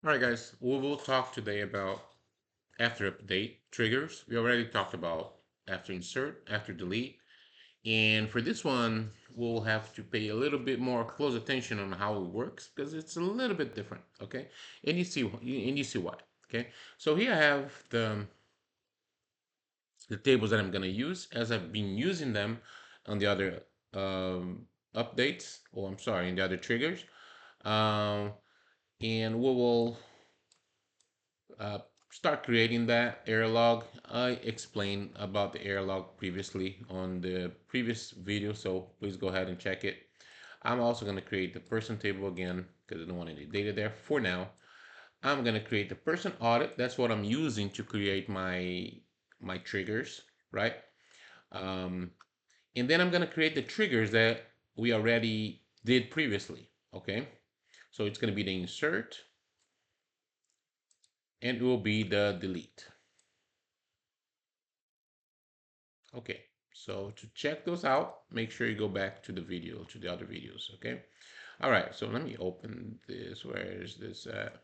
All right, guys, we will talk today about after update triggers. We already talked about after insert, after delete. And for this one, we'll have to pay a little bit more close attention on how it works because it's a little bit different, okay? And you see why, okay? So here I have the tables that I'm gonna use as I've been using them on the other updates, or I'm sorry, in the other triggers. Um, and we will uh, start creating that error log. I explained about the error log previously on the previous video, so please go ahead and check it. I'm also going to create the person table again because I don't want any data there for now. I'm going to create the person audit. That's what I'm using to create my triggers, right? Um, and then I'm going to create the triggers that we already did previously, okay? So it's going to be the insert and it will be the delete. Okay, so to check those out, make sure you go back to the video, to the other videos, okay? All right, so let me open this. Where is this at?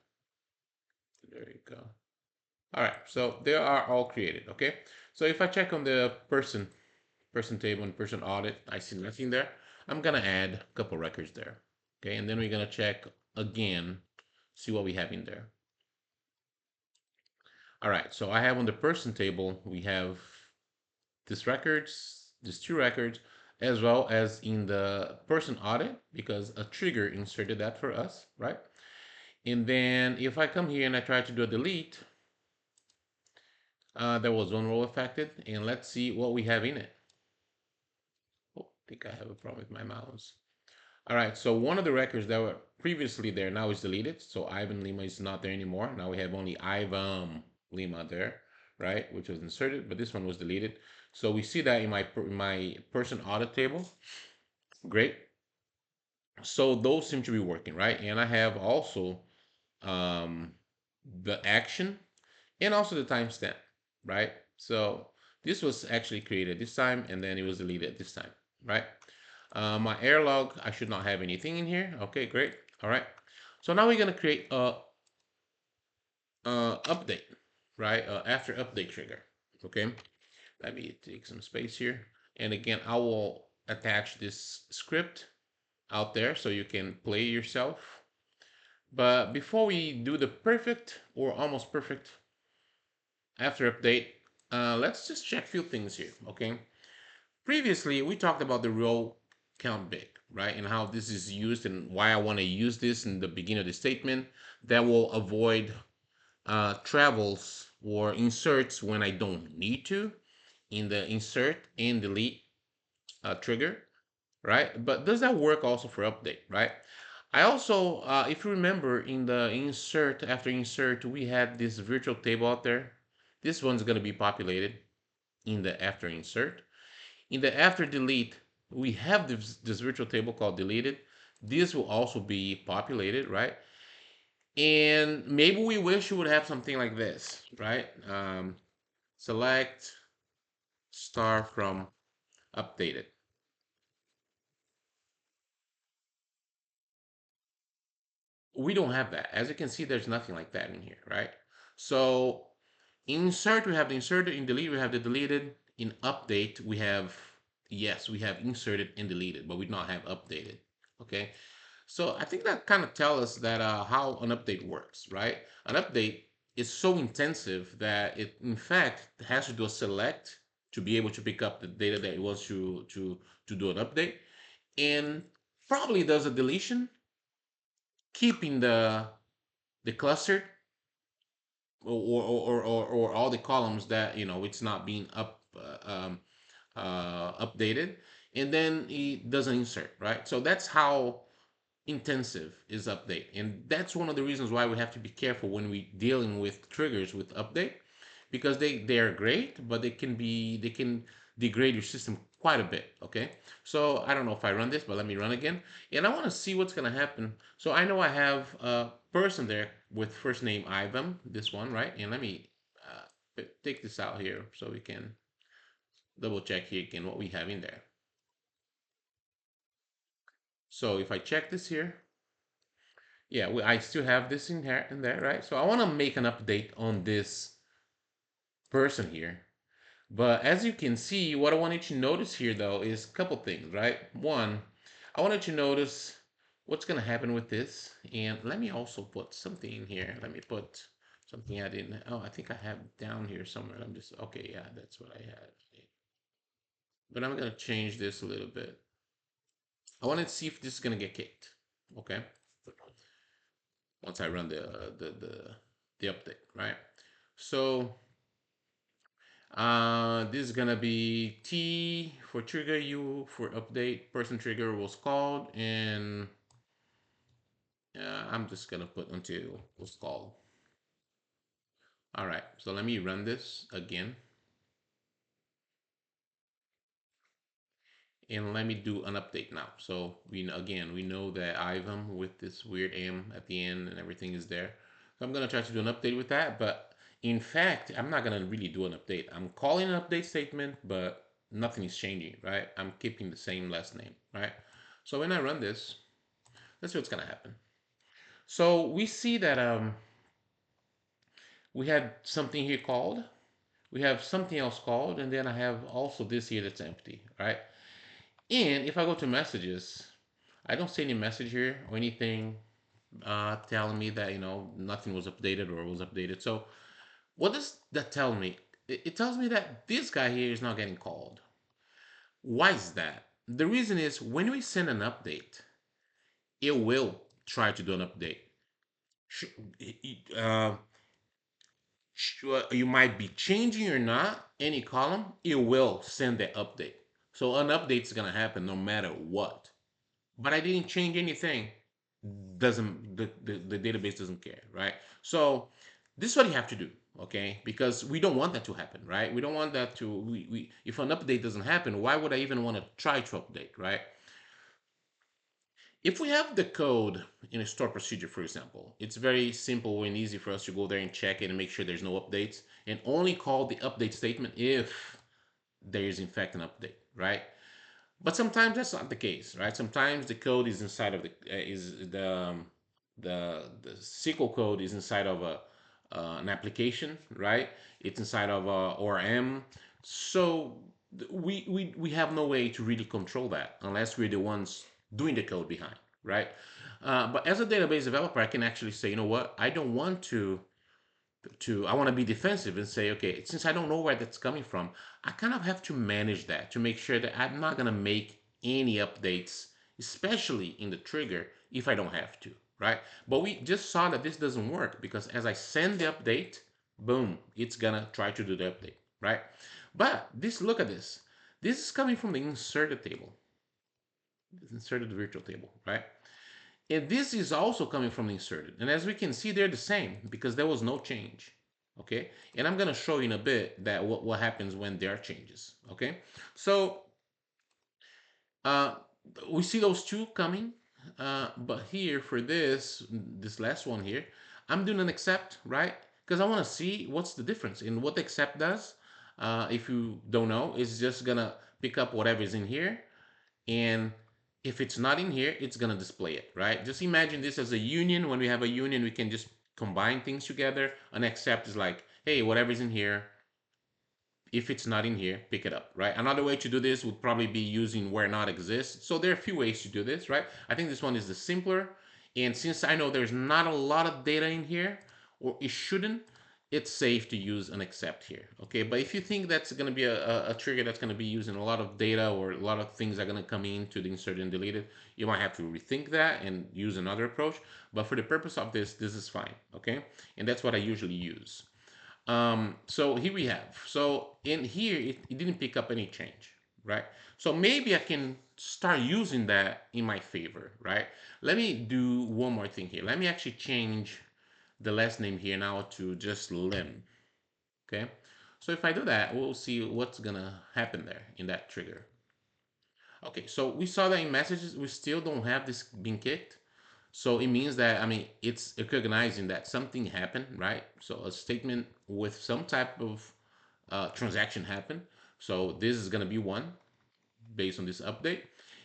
There you go. All right, so they are all created, okay? So if I check on the person table and person audit, I see nothing there. I'm gonna add a couple records there, okay? And then we're gonna check again, see what we have in there. All right, so I have on the person table, we have these two records, as well as in the person audit, because a trigger inserted that for us, right? And then if I come here and I try to do a delete, there was one row affected, and let's see what we have in it. Oh, I think I have a problem with my mouse. All right, so one of the records that were previously there now is deleted. So Ivan Lima is not there anymore. Now we have only Ivan Lima there, right? Which was inserted, but this one was deleted. So we see that in my person audit table. Great. So those seem to be working, right? And I have also um, the action and also the timestamp, right? So this was actually created this time and then it was deleted this time, right? My error log, I should not have anything in here. Okay, great. All right. So now we're gonna create a update, right? After update trigger. Okay. Let me take some space here. And again, I will attach this script out there so you can play yourself. But before we do the perfect or almost perfect after update, let's just check a few things here, okay? Previously, we talked about the row count big, right? And how this is used and why I want to use this in the beginning of the statement that will avoid travels or inserts when I don't need to in the insert and delete trigger, right? But does that work also for update, right? I also, if you remember in the insert, after insert, we had this virtual table out there. This one's going to be populated in the after insert. In the after delete, we have this virtual table called deleted. This will also be populated, right? And maybe we wish we would have something like this, right? Select star from updated. We don't have that. As you can see, there's nothing like that in here, right? So insert, we have the inserted. In delete, we have the deleted. In update, we have, yes, we have inserted and deleted, but we don't have updated, okay? So I think that kind of tells us that how an update works, right? An update is so intensive that it, in fact, has to do a select to be able to pick up the data that it wants to do an update, and probably does a deletion, keeping the cluster or all the columns that it's not being updated, and then it does an insert, right? So that's how intensive is update, and that's one of the reasons why we have to be careful when we dealing with triggers with update, because they are great, but they can degrade your system quite a bit, okay? So I don't know if I run this, but let me run again, and I want to see what's going to happen. So I know I have a person there with first name Ivan, this one, right? And let me take this out here so we can double check here again what we have in there. So if I check this here, Yeah, I still have this in here in there, right? So I want to make an update on this person here. But as you can see, what I wanted you to notice here though is a couple things, right? One, I wanted to notice what's going to happen with this. And let me also put something in here. Let me put something I didn't, oh, I think I have down here somewhere. I'm just, okay, yeah, that's what I had. But I'm going to change this a little bit. I want to see if this is going to get kicked. Okay. Once I run the update, right? So this is gonna be T for trigger, U for update. Person trigger was called, and I'm just gonna put until was called. All right, so let me run this again, and let me do an update now. So again we know that Ivan with this weird M at the end and everything is there. So I'm gonna try to do an update with that, but in fact I'm not gonna really do an update. I'm calling an update statement, but nothing is changing, right? I'm keeping the same last name, right? So when I run this, let's see what's gonna happen. So we see that we had something here called, we have something else called, and then I have also this here that's empty, right? And if I go to messages, I don't see any message here or anything telling me that nothing was updated or was updated. So what does that tell me? It tells me that this guy here is not getting called. Why is that? The reason is when we send an update, it will try to do an update. Uh, you might be changing or not any column, it will send the update. So an update is gonna happen no matter what. But I didn't change anything. Doesn't the database doesn't care, right? So this is what you have to do, okay? Because we don't want that to happen, right? We don't want that to we if an update doesn't happen, why would I even want to try to update, right? If we have the code in a store procedure, for example, it's very simple and easy for us to go there and check it and make sure there's no updates and only call the update statement if there is in fact an update, right? But sometimes that's not the case, right? Sometimes the code is inside of the SQL code is inside of an application, right? It's inside of a ORM, so we have no way to really control that unless we're the ones doing the code behind, right? But as a database developer, I can actually say, you know what, I don't want to I want to be defensive and say, okay, since I don't know where that's coming from, I kind of have to manage that to make sure that I'm not going to make any updates, especially in the trigger, if I don't have to, right? But we just saw that this doesn't work because as I send the update, boom, it's going to try to do the update, right? But this, look at this. This is coming from the inserted table, inserted virtual table, right? And this is also coming from the inserted. And as we can see, they're the same because there was no change. Okay. And I'm going to show you in a bit that what happens when there are changes. Okay. So uh, we see those two coming. But here for this last one here, I'm doing an accept, right? Because I want to see what's the difference. And what the accept does, if you don't know, is just going to pick up whatever is in here, and if it's not in here, it's going to display it, right? Just imagine this as a union. When we have a union, we can just combine things together. An accept is like, hey, whatever's in here, if it's not in here, pick it up, right? Another way to do this would probably be using where not exists. So there are a few ways to do this, right? I think this one is the simpler. And since I know there's not a lot of data in here, or it shouldn't, it's safe to use an accept here, okay? But if you think that's going to be a trigger that's going to be using a lot of data or a lot of things are going to come into the insert and deleted, you might have to rethink that and use another approach. But for the purpose of this is fine, okay? And that's what I usually use. So here we have, so in here, it didn't pick up any change, right? So maybe I can start using that in my favor, right? Let me do one more thing here. Let me actually change the last name here now to just Lim, okay? So if I do that, we'll see what's gonna happen there in that trigger. Okay, so we saw that in messages, we still don't have this being kicked. So it means that, I mean, it's recognizing that something happened, right? So a statement with some type of transaction happened. So this is going to be one based on this update.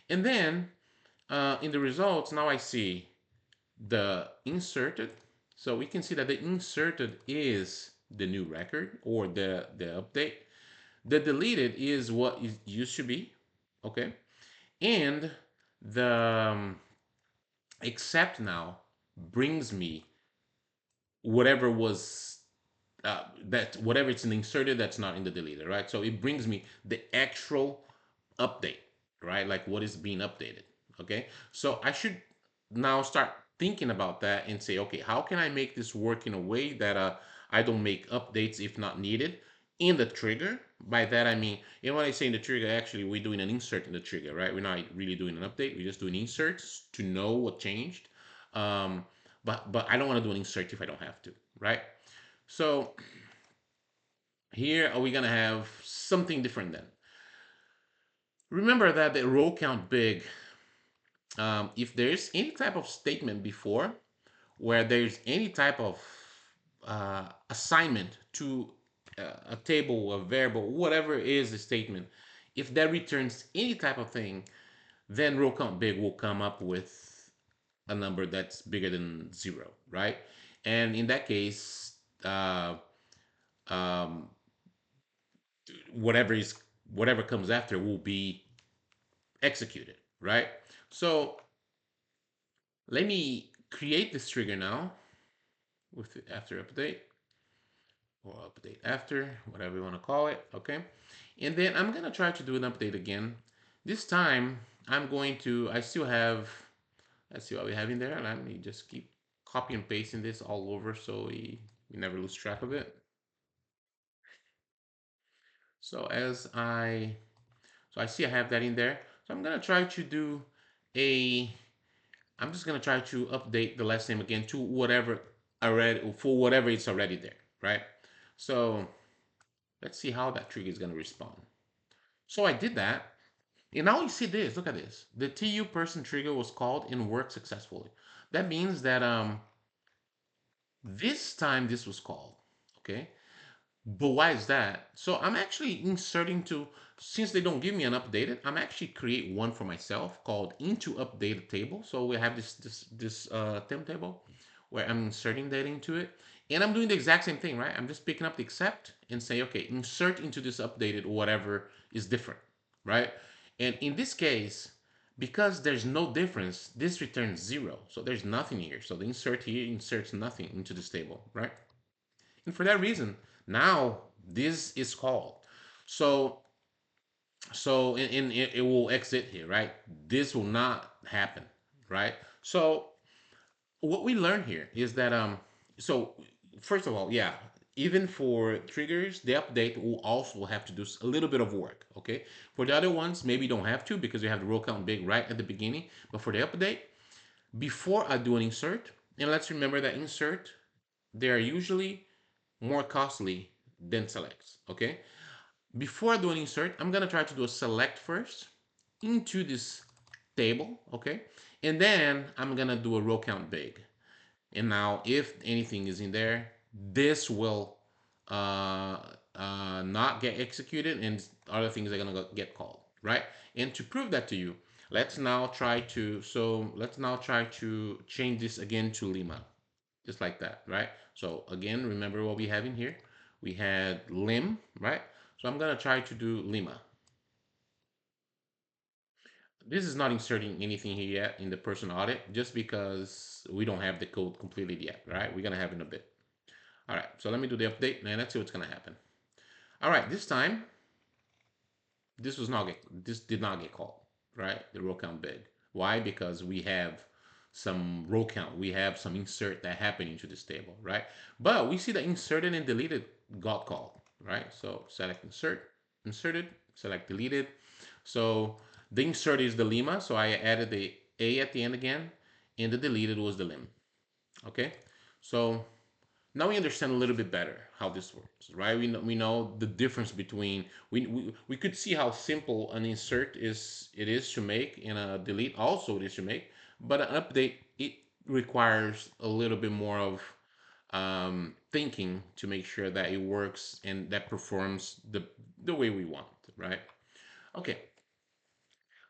And then in the results, now I see the inserted. So we can see that the inserted is the new record or the update. The deleted is what it used to be, okay? And the except now brings me whatever was that whatever it's inserted that's not in the deleted, right? So it brings me the actual update, right? Like what is being updated. Okay. So I should now start thinking about that and say, okay, how can I make this work in a way that I don't make updates if not needed in the trigger? By that I mean, and when I say in the trigger, actually we're doing an insert in the trigger, right? We're not really doing an update. We're just doing inserts to know what changed. Um, but I don't want to do an insert if I don't have to, right? So here are we gonna have something different then. Remember that the row count big, if there's any type of statement before where there's any type of assignment to a table, a variable, whatever is the statement, if that returns any type of thing, then row count big will come up with a number that's bigger than zero, right? And in that case, um, whatever is whatever comes after will be executed, right? So let me create this trigger now with the after update or update after, whatever you want to call it, okay? And then I'm gonna try to do an update again. This time I'm going to, I still have, let's see what we have in there. Let me just keep copy and pasting this all over so we never lose track of it. So so I see I have that in there. So I'm gonna try to do a I'm just gonna try to update the last name again to whatever already for whatever it's already there, right? So let's see how that trigger is gonna respond. So I did that, and now you see this. Look at this. The TU person trigger was called and worked successfully. That means that this time this was called. Okay, but why is that? So I'm actually inserting to, since they don't give me an updated, I'm actually create one for myself called into updated table. So we have this temp table where I'm inserting data into it. And I'm doing the exact same thing, right? I'm just picking up the except and say, okay, insert into this updated whatever is different, right? And in this case, because there's no difference, this returns zero. So there's nothing here. So the insert here inserts nothing into this table, right? And for that reason, now this is called. So and it will exit here, right? This will not happen, right? So what we learn here is that so first of all, yeah, even for triggers, the update will also have to do a little bit of work. Okay, for the other ones, maybe you don't have to because you have the row count big right at the beginning. But for the update, before I do an insert, and let's remember that insert, they are usually more costly than selects. Okay, before I do an insert, I'm gonna try to do a select first into this table. Okay, and then I'm gonna do a row count big. And now, if anything is in there, this will uh, not get executed, and other things are gonna get called, right? And to prove that to you, let's now try to change this again to Lima, just like that, right? So again, remember what we have in here. We had lim, right? So I'm gonna try to do Lima. This is not inserting anything here yet in the person audit, just because we don't have the code completed yet, right? We're gonna have it in a bit. All right, so let me do the update and let's see what's gonna happen. All right, this time this did not get called, right? The row count big. Why? Because we have some row count, we have some insert that happened into this table, right? But we see that inserted and deleted got called, right? So select insert, inserted, select deleted. So the insert is the lemma, so I added the a at the end again, and the deleted was the lim. Okay, so now we understand a little bit better how this works, right? We know the difference between we could see how simple an insert is to make and a delete also it is to make, but an update it requires a little bit more of thinking to make sure that it works and that performs the way we want, right? Okay,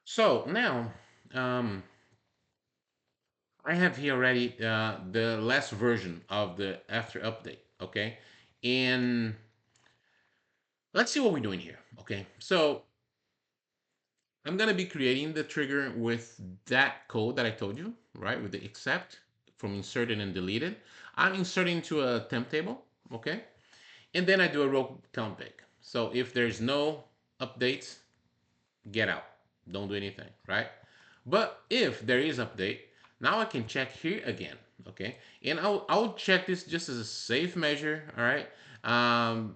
so now um, I have here already the last version of the after update. Okay, and let's see what we're doing here. Okay, so I'm gonna be creating the trigger with that code that I told you, right? With the except from inserted and deleted. I'm inserting to a temp table, okay? And then I do a row count pick. So if there's no updates, get out. Don't do anything, right? But if there is update, now I can check here again, okay? And I'll check this just as a safe measure, all right? Um,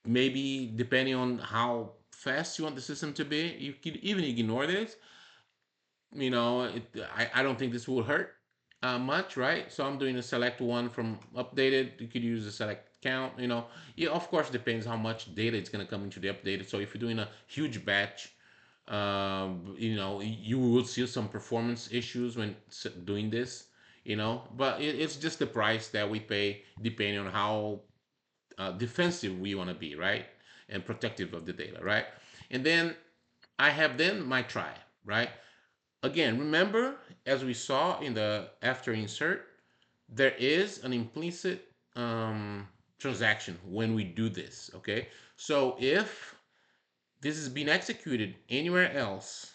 Maybe depending on how fast you want the system to be, you could even ignore this. I don't think this will hurt much, right? So I'm doing a select one from updated. You could use a select count. Yeah, of course, depends how much data it's going to come into the updated. So if you're doing a huge batch, you will see some performance issues when doing this. But it's just the price that we pay depending on how defensive we want to be, right? And protective of the data, right? And then I have then my try, right? Again, remember, as we saw in the after insert, there is an implicit transaction when we do this, okay? So if this is being executed anywhere else,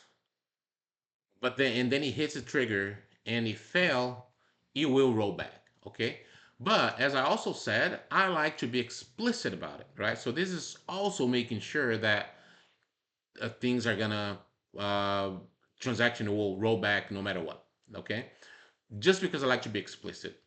and then it hits a trigger and it fail, it will roll back, okay? But as I also said, I like to be explicit about it, right? So this is also making sure that things are gonna uh, transaction will roll back no matter what, okay? Just because I like to be explicit.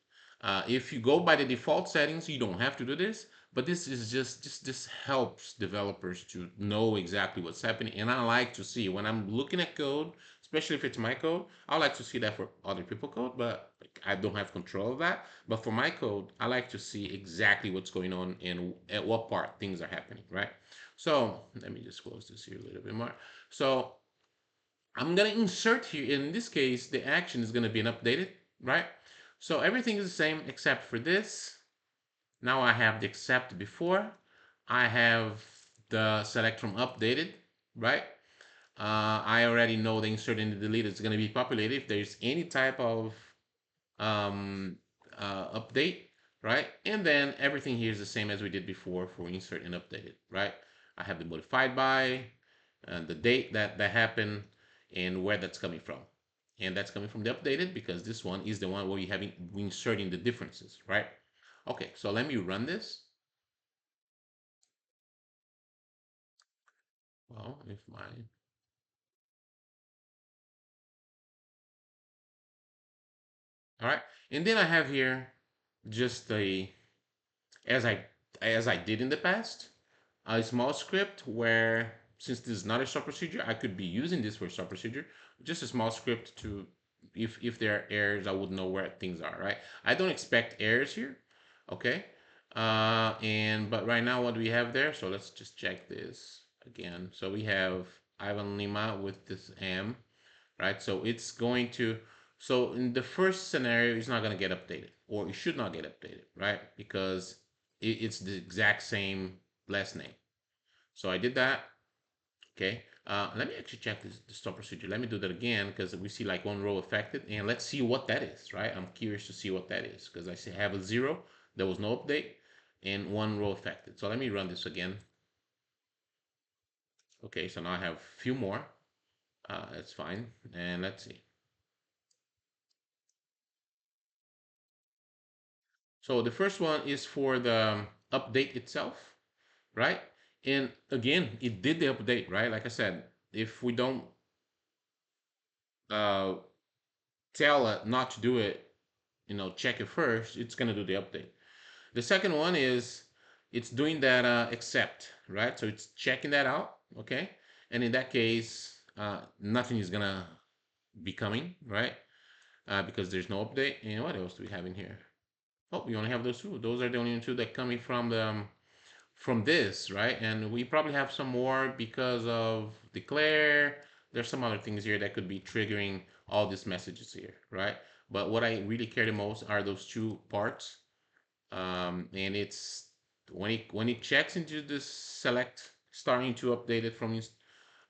If you go by the default settings, you don't have to do this, but this is just this helps developers to know exactly what's happening. And I like to see when I'm looking at code, especially if it's my code, I like to see that for other people code, but like, I don't have control of that. But for my code, I like to see exactly what's going on and at what part things are happening, right? So let me just close this here a little bit more. So I'm gonna insert here, in this case, the action is gonna be an updated, right? So everything is the same except for this. Now I have the except before. I have the select from updated, right? I already know the insert and the delete is gonna be populated if there's any type of um, update, right? And then everything here is the same as we did before for insert and updated, right? I have the modified by, the date that happened, and where that's coming from. And that's coming from the updated because this one is the one where we inserting the differences, right? Okay, so let me run this. Well, if my all right, and then I have here just a as I as I did in the past, a small script where since this is not a sub procedure, I could be using this for sub procedure. Just a small script to if there are errors, I would know where things are. Right. I don't expect errors here. Okay. And but right now, what do we have there? So let's just check this again. So we have Ivan Lima with this M, right? So it's going to, so in the first scenario, it's not going to get updated, or it should not get updated, right? Because it's the exact same last name. So I did that. Okay. Let me actually check the stop procedure. Let me do that again because we see like one row affected, and let's see what that is, right? I'm curious to see what that is because I see have a zero, there was no update, and one row affected. So let me run this again. Okay, so now I have a few more. That's fine. And let's see. So the first one is for the update itself, right? And again, it did the update, right? Like I said, if we don't uh, tell it not to do it, check it first, it's gonna do the update. The second one is it's doing that except, right? So it's checking that out, okay? And in that case, nothing is gonna be coming, right? Because there's no update. And what else do we have in here? Oh, we only have those two. Those are the only two that coming from the from this, right? And we probably have some more because of declare. There's some other things here that could be triggering all these messages here, right? But what I really care the most are those two parts. And it's when it checks into this select starting to update it from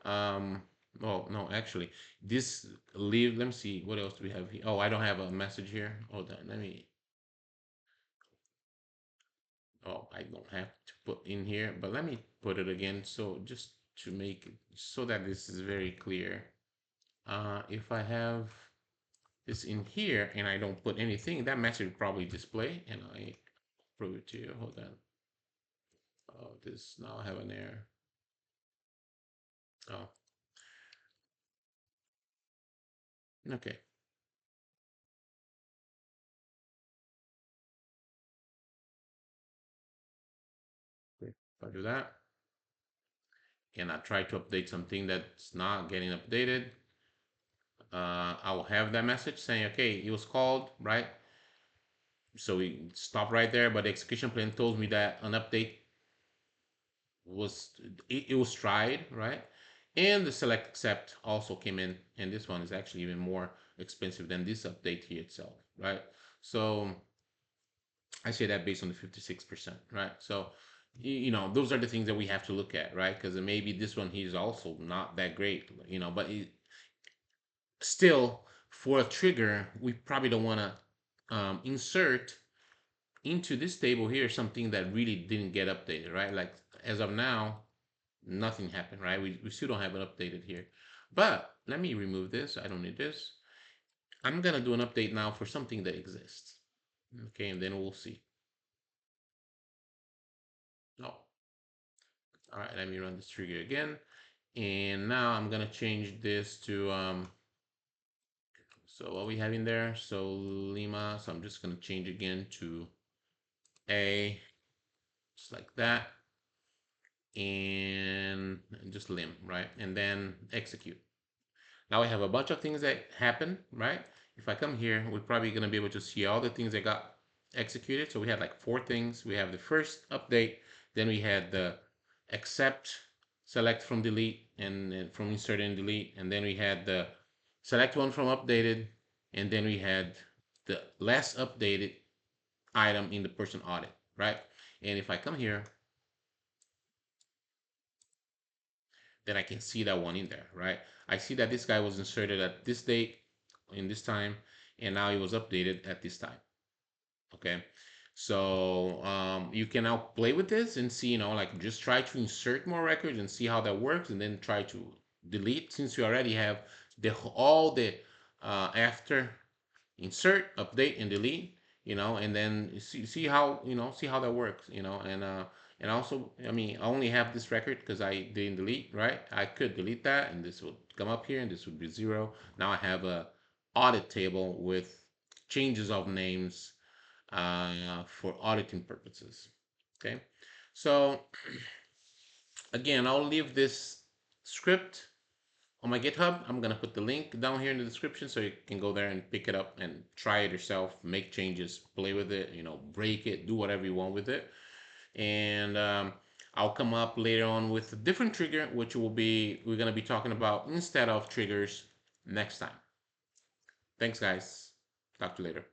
um, Oh no, actually, this leave. Let me see. What else do we have here? Oh, I don't have a message here. Hold on. Let me. Oh, I don't have to put in here, but let me put it again. So just to make it so that this is very clear. If I have this in here and I don't put anything, that message will probably display, and I prove it to you. Hold on. Oh, this now I have an error. Oh, okay. If I do that, and I try to update something that's not getting updated, I will have that message saying, okay, it was called, right? So we stop right there, but the execution plan tells me that an update was it was tried, right? And the select accept also came in, and this one is actually even more expensive than this update here itself, right? So I say that based on the 56%, right? So those are the things that we have to look at, right? Because maybe this one here is also not that great, but still, for a trigger, we probably don't want to insert into this table here something that really didn't get updated, right? Like as of now, nothing happened, right? We still don't have it updated here. But let me remove this. I don't need this. I'm gonna do an update now for something that exists. Okay, and then we'll see. Oh, all right, let me run this trigger again. And now I'm gonna change this to so what we have in there, so Lima, so I'm just gonna change again to A, just like that, and just lim, right? And then execute. Now we have a bunch of things that happen, right? If I come here, we're probably gonna be able to see all the things that got executed. So we had like 4 things. We have the first update, then we had the accept, select from delete, and from insert and delete, and then we had the select one from updated, and then we had the last updated item in the person audit, right? And if I come here, then I can see that one in there, right? I see that this guy was inserted at this date, in this time, and now it was updated at this time. Okay. So you can now play with this and see, like just try to insert more records and see how that works, and then try to delete since you already have all the after insert, update, and delete, and then see how see how that works, and also, I mean, I only have this record because I didn't delete, right? I could delete that, and this would come up here, and this would be 0. Now I have a audit table with changes of names for auditing purposes. Okay, so again, I'll leave this script on my GitHub. I'm gonna put the link down here in the description so you can go there and pick it up and try it yourself, make changes, play with it, break it, do whatever you want with it. And I'll come up later on with a different trigger, which we're gonna be talking about instead of triggers next time. Thanks, guys. Talk to you later.